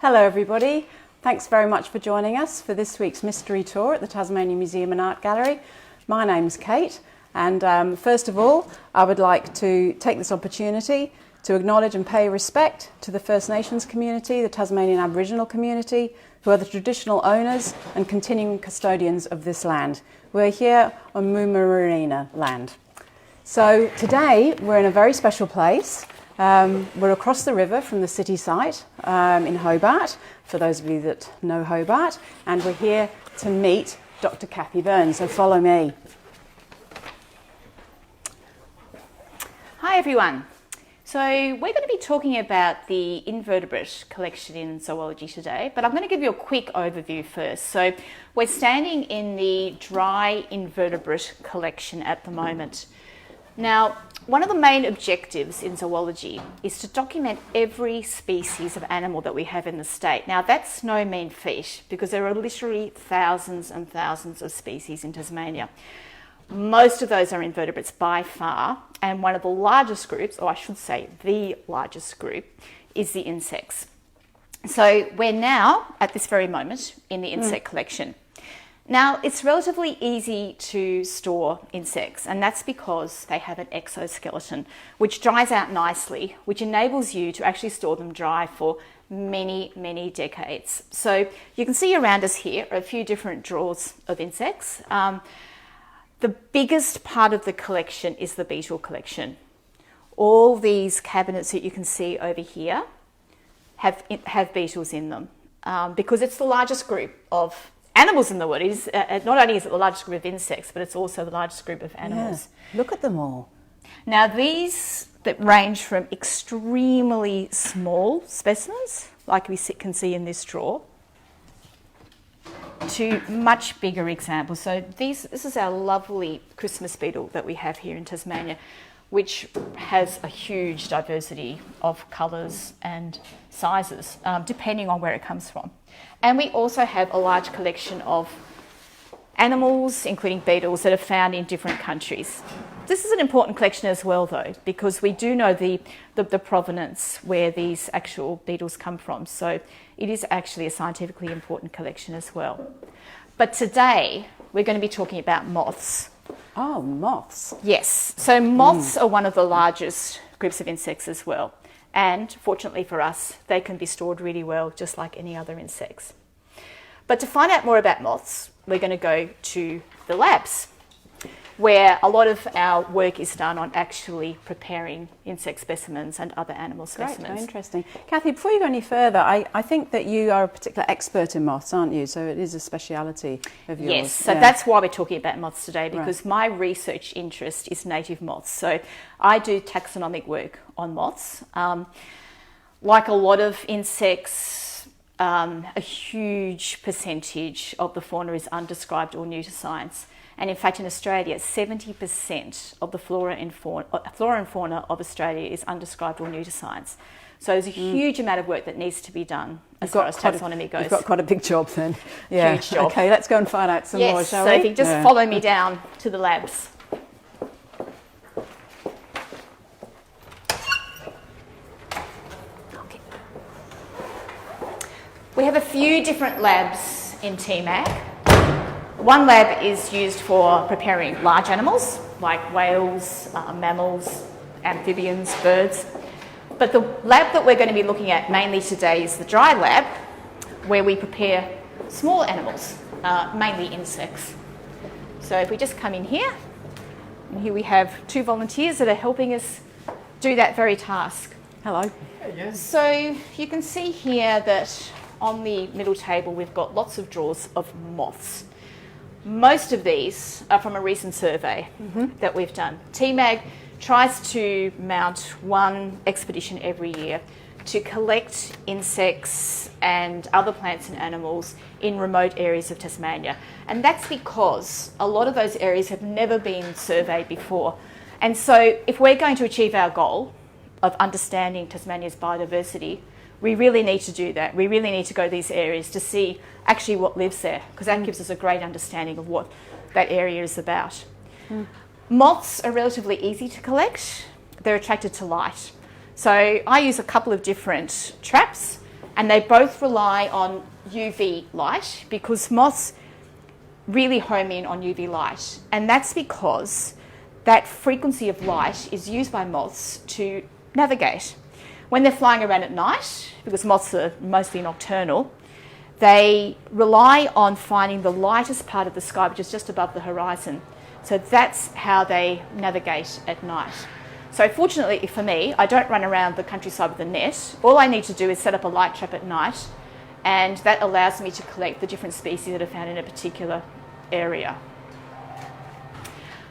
Hello everybody, thanks very much for joining us for this week's mystery tour at the Tasmania Museum and Art Gallery. My name's Kate and first of all I would like to take this opportunity to acknowledge and pay respect to the First Nations community, the Tasmanian Aboriginal community, who are the traditional owners and continuing custodians of this land. We're here on Moomarina land. So today we're in a very special place. We're across the river from the city site in Hobart, for those of you that know Hobart, and we're here to meet Dr. Cathy Byrne, so follow me. Hi everyone. So we're going to be talking about the invertebrate collection in zoology today, but I'm going to give you a quick overview first. So we're standing in the dry invertebrate collection at the moment. Now, one of the main objectives in zoology is to document every species of animal that we have in the state. Now, that's no mean feat because there are literally thousands and thousands of species in Tasmania. Most of those are invertebrates by far, and one of the largest groups, or I should say the largest group, is the insects. So we're now, at this very moment, in the insect collection. Now, it's relatively easy to store insects, and that's because they have an exoskeleton, which dries out nicely, which enables you to actually store them dry for many, many decades. So you can see around us here are a few different drawers of insects. The biggest part of the collection is the beetle collection. All these cabinets that you can see over here have beetles in them because it's the largest group of animals in the world. It is, not only is it the largest group of insects, but it's also the largest group of animals. Yeah, look at them all. Now these that range from extremely small specimens, like we can see in this drawer, to much bigger examples. So this is our lovely Christmas beetle that we have here in Tasmania, which has a huge diversity of colours and sizes, depending on where it comes from. And we also have a large collection of animals, including beetles, that are found in different countries. This is an important collection as well, though, because we do know the provenance where these actual beetles come from. So it is actually a scientifically important collection as well. But today, we're going to be talking about moths. Oh, moths. Yes. So moths are one of the largest groups of insects as well. And fortunately for us, they can be stored really well, just like any other insects. But to find out more about moths, we're going to go to the labs, where a lot of our work is done on actually preparing insect specimens and other animal specimens. Great, very interesting. Cathy, before you go any further, I think that you are a particular expert in moths, aren't you? So it is a speciality of yours. Yes, so that's why we're talking about moths today, because my research interest is native moths. So I do taxonomic work on moths. Like a lot of insects, a huge percentage of the fauna is undescribed or new to science. And in fact, in Australia, 70% of the flora and fauna of Australia is undescribed or new to science. So there's a huge amount of work that needs to be done as far as taxonomy goes. You've got quite a big job then. Yeah. Huge job. Okay, let's go and find out some more, shall we? So if you just follow me down to the labs. Okay. We have a few different labs in TMAG. One lab is used for preparing large animals, like whales, mammals, amphibians, birds. But the lab that we're going to be looking at mainly today is the dry lab, where we prepare small animals, mainly insects. So if we just come in here, and here we have two volunteers that are helping us do that very task. Hello. Hey, So you can see here that on the middle table we've got lots of drawers of moths. Most of these are from a recent survey that we've done. TMAG tries to mount one expedition every year to collect insects and other plants and animals in remote areas of Tasmania. And that's because a lot of those areas have never been surveyed before. And so if we're going to achieve our goal of understanding Tasmania's biodiversity, we really need to do that. We really need to go to these areas to see actually what lives there, because that gives us a great understanding of what that area is about. Moths are relatively easy to collect. They're attracted to light. So I use a couple of different traps And they both rely on UV light because moths really home in on UV light. And that's because that frequency of light is used by moths to navigate. When they're flying around at night, because moths are mostly nocturnal, they rely on finding the lightest part of the sky, which is just above the horizon. So that's how they navigate at night. So fortunately for me, I don't run around the countryside with a net. All I need to do is set up a light trap at night, and that allows me to collect the different species that are found in a particular area.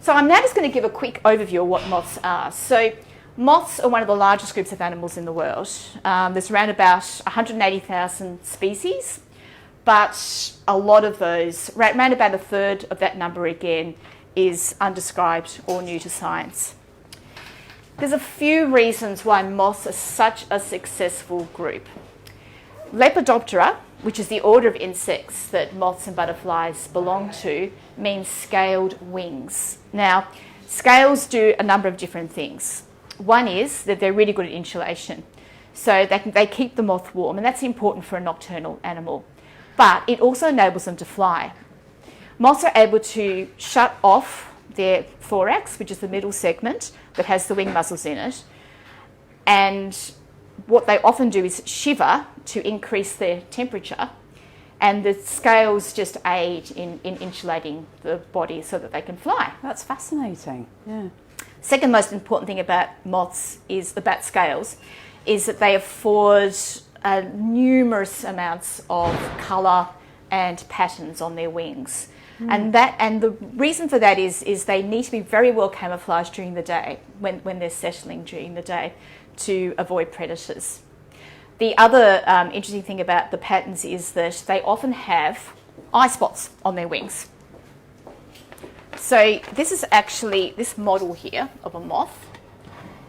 So I'm now just going to give a quick overview of what moths are. So moths are one of the largest groups of animals in the world. There's around about 180,000 species, but a lot of those, around about a third of that number again, is undescribed or new to science. There's a few reasons why moths are such a successful group. Lepidoptera, which is the order of insects that moths and butterflies belong to, means scaled wings. Now, scales do a number of different things. One is that they're really good at insulation. So they keep the moth warm, and that's important for a nocturnal animal. But it also enables them to fly. Moths are able to shut off their thorax, which is the middle segment that has the wing muscles in it. And what they often do is shiver to increase their temperature. And the scales just aid in insulating the body so that they can fly. That's fascinating. Yeah. Second most important thing about moths is about scales is that they afford numerous amounts of colour and patterns on their wings. And the reason for that is they need to be very well camouflaged during the day when they're settling during the day to avoid predators. The other interesting thing about the patterns is that they often have eye spots on their wings. So this model here of a moth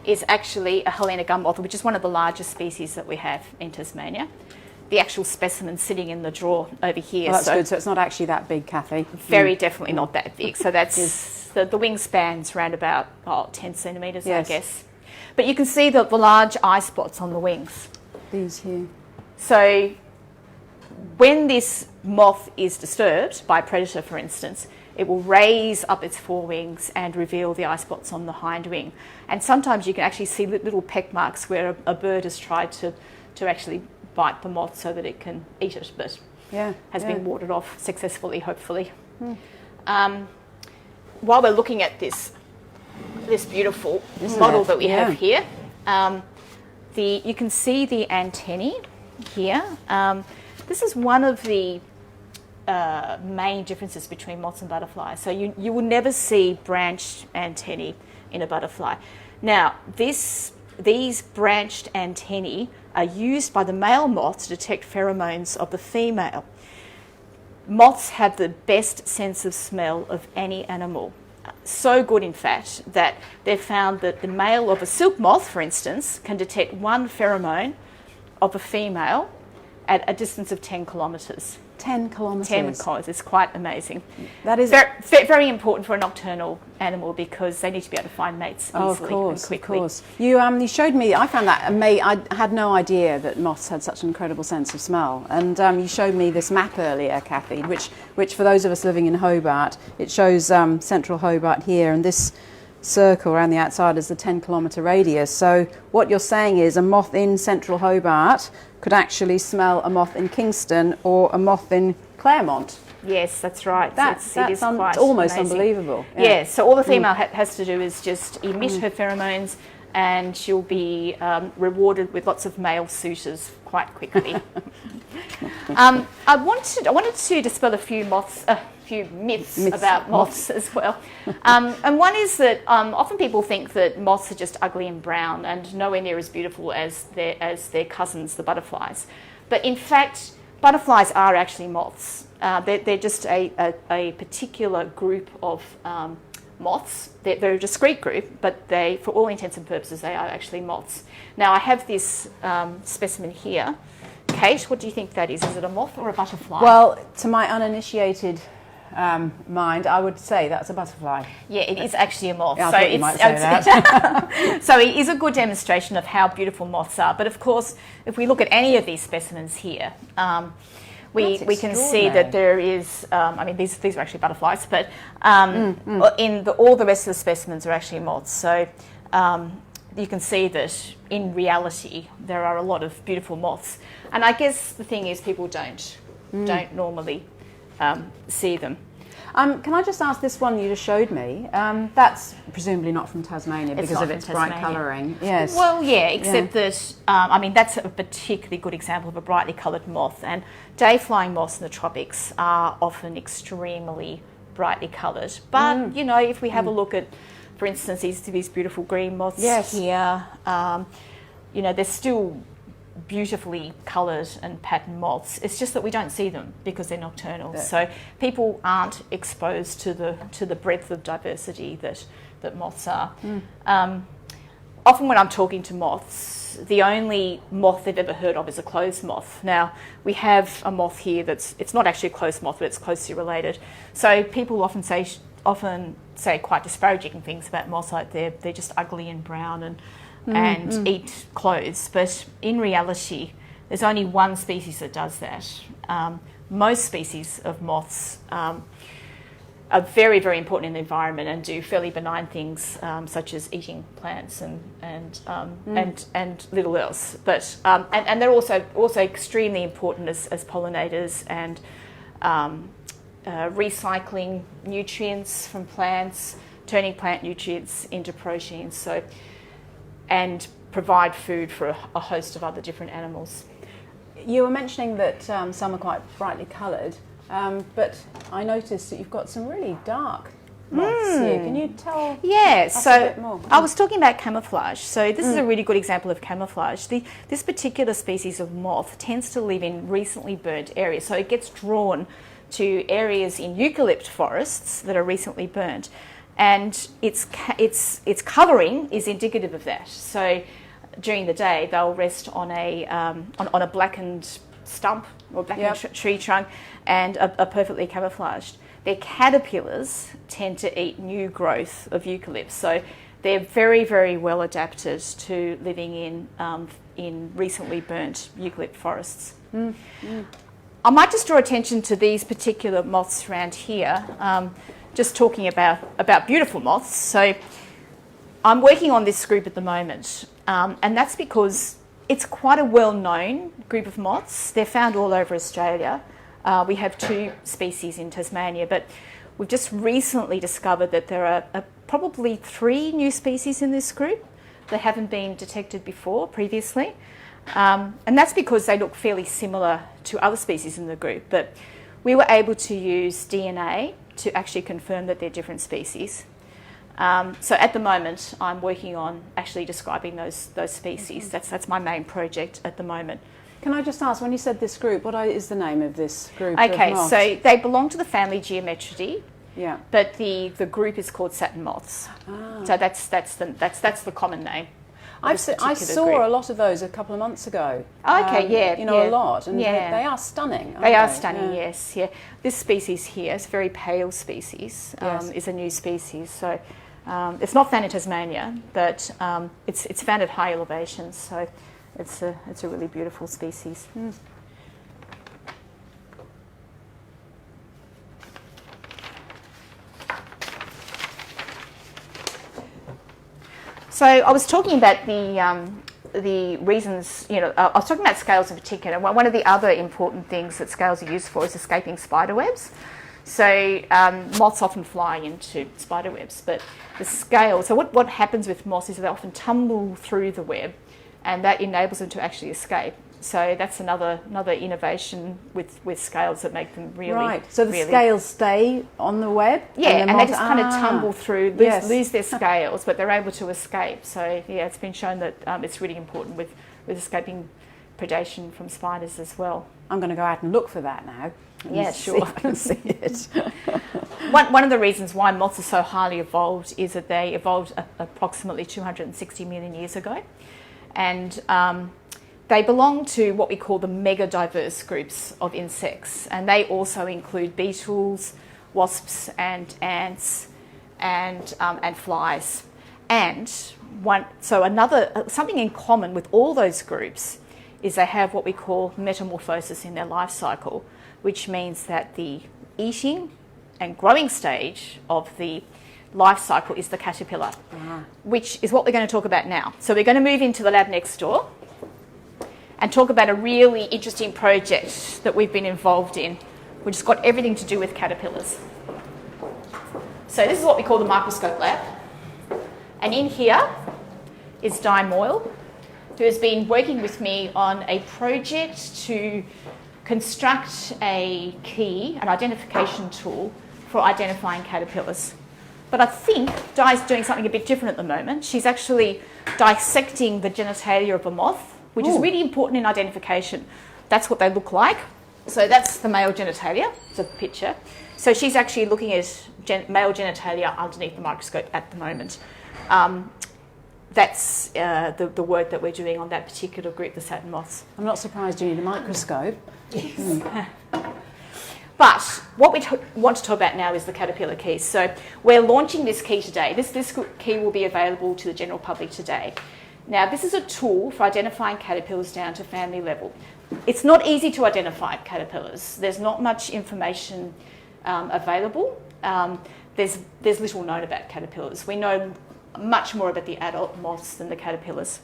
is actually a Helena gum moth, which is one of the largest species that we have in Tasmania. The actual specimen sitting in the drawer over here. Well, that's good. So it's not actually that big, Cathy. Very definitely not that big. So that's the wingspan's around about 10 centimetres, yes. I guess. But you can see the large eye spots on the wings. These here. So when this moth is disturbed by a predator, for instance, it will raise up its forewings and reveal the eye spots on the hind wing. And sometimes you can actually see little peck marks where a bird has tried to actually bite the moth so that it can eat it, but has been warded off successfully, hopefully. While we're looking at this beautiful model that we have here, you can see the antennae here. This is one of the main differences between moths and butterflies. So you will never see branched antennae in a butterfly. Now, these branched antennae are used by the male moth to detect pheromones of the female. Moths have the best sense of smell of any animal. So good, in fact, that they've found that the male of a silk moth, for instance, can detect one pheromone of a female at a distance of 10 kilometres. 10 kilometres? 10 kilometres. It's quite amazing. That is very important for a nocturnal animal because they need to be able to find mates easily and quickly. Of course. You showed me, I found that amazing. I had no idea that moths had such an incredible sense of smell. And you showed me this map earlier, Cathy, which for those of us living in Hobart, it shows central Hobart here, and this circle around the outside is the 10-kilometre radius. So what you're saying is a moth in central Hobart could actually smell a moth in Kingston or a moth in Claremont. Yes, that's right. That's quite almost amazing. Unbelievable. Yeah, so all the female has to do is just emit her pheromones, and she'll be rewarded with lots of male suitors quite quickly. I wanted to dispel a few myths about moths as well. And one is that often people think that moths are just ugly and brown and nowhere near as beautiful as their cousins, the butterflies. But in fact, butterflies are actually moths. They're just a particular group of moths. They're a discrete group, but for all intents and purposes, they are actually moths. Now, I have this specimen here. Kate, what do you think that is? Is it a moth or a butterfly? Well, to my uninitiated mind, I would say that's a butterfly. Yeah, it is actually a moth. Yeah, I so thought you might say that. So it is a good demonstration of how beautiful moths are. But of course, if we look at any of these specimens here, we can see that there is, these are actually butterflies, but all the rest of the specimens are actually moths. So you can see that in reality there are a lot of beautiful moths. And I guess the thing is people don't normally see them. Can I just ask, this one you just showed me, that's presumably not from Tasmania because of its bright colouring. Yes. Well, yeah, except that, that's a particularly good example of a brightly coloured moth, and day-flying moths in the tropics are often extremely brightly coloured. But, if we have a look at, for instance, these beautiful green moths here, they're still beautifully coloured and patterned moths. It's just that we don't see them because they're nocturnal. Yeah. So people aren't exposed to the breadth of diversity that moths are. Often when I'm talking to moths, the only moth they've ever heard of is a clothes moth. Now, we have a moth here it's not actually a clothes moth, but it's closely related. So people often say quite disparaging things about moths, like they're just ugly and brown and eat clothes. But in reality, there's only one species that does that. Most species of moths are very, very important in the environment and do fairly benign things, such as eating plants and little else. But and they're also extremely important as pollinators and recycling nutrients from plants, turning plant nutrients into proteins. And provide food for a host of other different animals. You were mentioning that some are quite brightly coloured, but I noticed that you've got some really dark moths here. Can you tell us a bit more? I was talking about camouflage. So this is a really good example of camouflage. This particular species of moth tends to live in recently burnt areas. So it gets drawn to areas in eucalypt forests that are recently burnt. And its colouring is indicative of that. So during the day, they'll rest on a blackened stump or blackened tree trunk and are perfectly camouflaged. Their caterpillars tend to eat new growth of eucalypt, so they're very, very well adapted to living in recently burnt eucalypt forests. I might just draw attention to these particular moths around here. Just talking about beautiful moths. So I'm working on this group at the moment, and that's because it's quite a well-known group of moths. They're found all over Australia. We have 2 species in Tasmania, but we've just recently discovered that there are probably 3 new species in this group that haven't been detected previously. And that's because they look fairly similar to other species in the group, but we were able to use DNA to actually confirm that they're different species. So at the moment, I'm working on actually describing those species. That's my main project at the moment. Can I just ask, when you said this group, what is the name of this group? Okay, so they belong to the family Geometridae. Yeah. But the group is called satin moths. So that's the common name. I saw a lot of those a couple of months ago. Okay, a lot, and they are stunning. They are stunning, yes. Yeah. This species here, it's a very pale species, is a new species. So it's not found in Tasmania, but it's found at high elevations. So it's a really beautiful species. So I was talking about the reasons, I was talking about scales in particular. One of the other important things that scales are used for is escaping spider webs. So moths often fly into spider webs, but the scale, so what happens with moths is they often tumble through the web, and that enables them to actually escape. So that's another innovation with scales that make them really... Right, so the scales stay on the web? Yeah, and they just kind of tumble through, lose their scales, but they're able to escape. So yeah, it's been shown that it's really important with escaping predation from spiders as well. I'm going to go out and look for that now. Yeah, sure. I can see it. One of the reasons why moths are so highly evolved is that they evolved approximately 260 million years ago. And they belong to what we call the mega diverse groups of insects, and they also include beetles, wasps and ants and flies. And something in common with all those groups is they have what we call metamorphosis in their life cycle, which means that the eating and growing stage of the life cycle is the caterpillar, which is what we're going to talk about now. So we're going to move into the lab next door and talk about a really interesting project that we've been involved in, which has got everything to do with caterpillars. So this is what we call the microscope lab. And in here is Di Moyle, who has been working with me on a project to construct a key, an identification tool for identifying caterpillars. But I think Di's doing something a bit different at the moment. She's actually dissecting the genitalia of a moth, which is really important in identification. That's what they look like. So that's the male genitalia, it's a picture. So she's actually looking at male genitalia underneath the microscope at the moment. That's the work that we're doing on that particular group, the satin moths. I'm not surprised you need a microscope. Yes. But what we want to talk about now is the caterpillar key. So we're launching this key today. This key will be available to the general public today. Now, this is a tool for identifying caterpillars down to family level. It's not easy to identify caterpillars. There's not much information available. There's little known about caterpillars. We know much more about the adult moths than the caterpillars.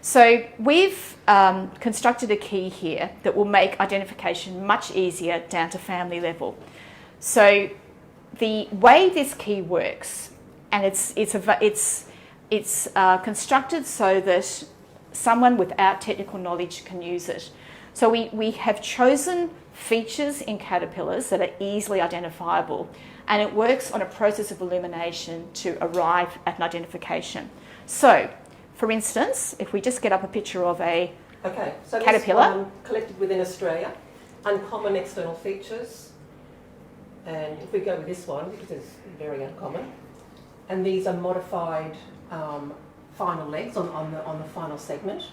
So we've constructed a key here that will make identification much easier down to family level. So the way this key works, and it's constructed so that someone without technical knowledge can use it. So we have chosen features in caterpillars that are easily identifiable, and it works on a process of elimination to arrive at an identification. So, for instance, if we just get up a picture of a caterpillar. This one collected within Australia, uncommon external features, and if we go with this one, because it's very uncommon, and these are modified final legs on the final segment,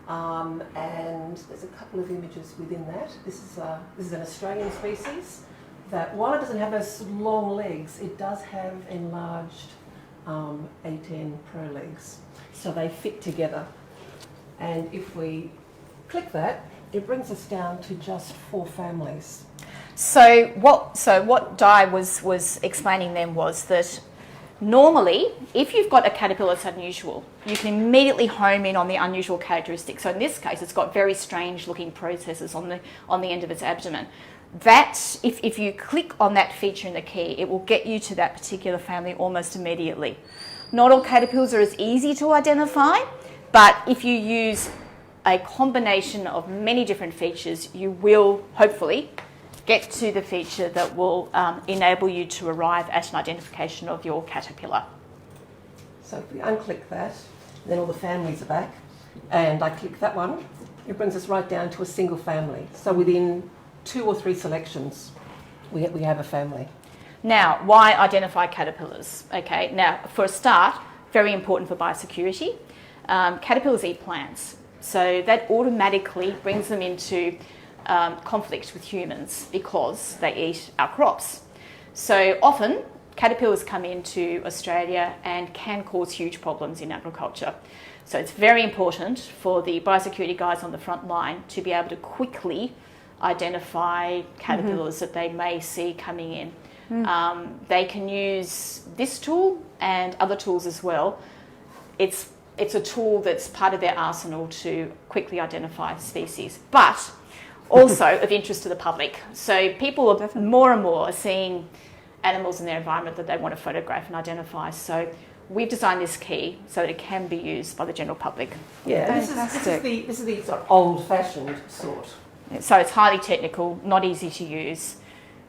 and there's a couple of images within that. This is an Australian species that, while it doesn't have as long legs, it does have enlarged A10 Pro legs, so they fit together. And if we click that, it brings us down to just 4 families. So what Di was explaining then was that normally, if you've got a caterpillar that's unusual, you can immediately home in on the unusual characteristics. So in this case, it's got very strange looking processes on the end of its abdomen. That, if you click on that feature in the key, it will get you to that particular family almost immediately. Not all caterpillars are as easy to identify, but if you use a combination of many different features, you will hopefully get to the feature that will enable you to arrive at an identification of your caterpillar. So if we unclick that, then all the families are back, and I click that one, it brings us right down to a single family. So within 2 or 3 selections, we have a family. Now, why identify caterpillars? Okay, now for a start, very important for biosecurity. Caterpillars eat plants, so that automatically brings them into conflict with humans because they eat our crops. So often, caterpillars come into Australia and can cause huge problems in agriculture. So it's very important for the biosecurity guys on the front line to be able to quickly identify caterpillars that they may see coming in. They can use this tool and other tools as well. It's a tool that's part of their arsenal to quickly identify species, but also of interest to the public. So people are more and more seeing animals in their environment that they want to photograph and identify. So we've designed this key so that it can be used by the general public. Yeah, this is the sort of old-fashioned sort. So it's highly technical, not easy to use.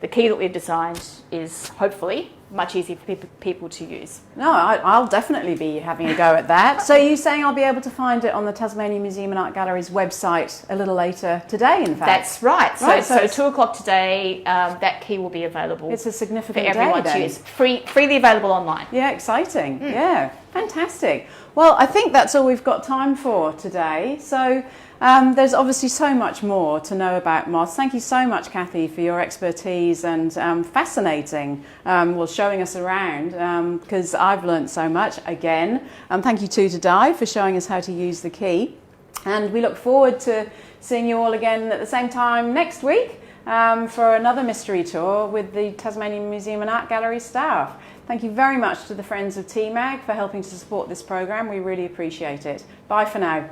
The key that we've designed is hopefully much easier for people to use. No, I'll definitely be having a go at that. So you're saying I'll be able to find it on the Tasmanian Museum and Art Gallery's website a little later today, in fact? That's right. So 2 o'clock today, that key will be available. It's a significant for everyone day, to use. Freely available online. Yeah, exciting. Yeah. Fantastic. Well, I think that's all we've got time for today. So there's obviously so much more to know about moths. Thank you so much, Cathy, for your expertise and fascinating, showing us around, because I've learnt so much again. Thank you too to Di for showing us how to use the key. And we look forward to seeing you all again at the same time next week for another mystery tour with the Tasmanian Museum and Art Gallery staff. Thank you very much to the Friends of TMAG for helping to support this program. We really appreciate it. Bye for now.